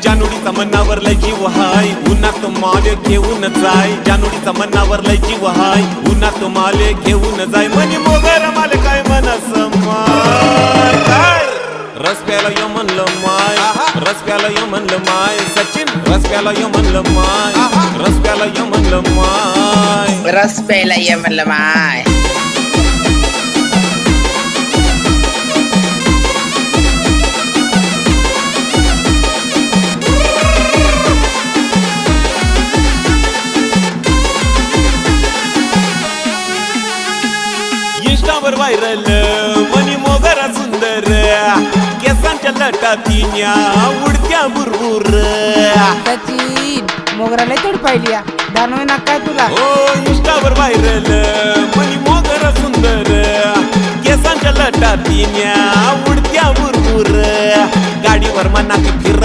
जानोडीचा मनावर लय जीव हाय उन्हात माले घेऊन जाय जानोडीचा मनावर लय जीव हाय उन्हात माले घेऊन जाय मनी मोगर माले काय मनस माय काय रस प्याला यो म्हणलं माय रस प्याला यो म्हणलं माय सचिन रस प्याला यो म्हणलं माय रस प्याला यो म्हणलं माय रस प्यायला ये म्हणलं माय इंस्टावर व्हायरल मनी मोगरा सुंदर केसांच्या लटातीन्या उडत्या बुरबुर सचिन मोगराला तोड पाहिली दानवे ना काय तुला ओ इंस्टावर व्हायरल मनी मोगरा सुंदर केसांच्या लटातीन्या उडत्या बुरबुर गाडीवर मना फिर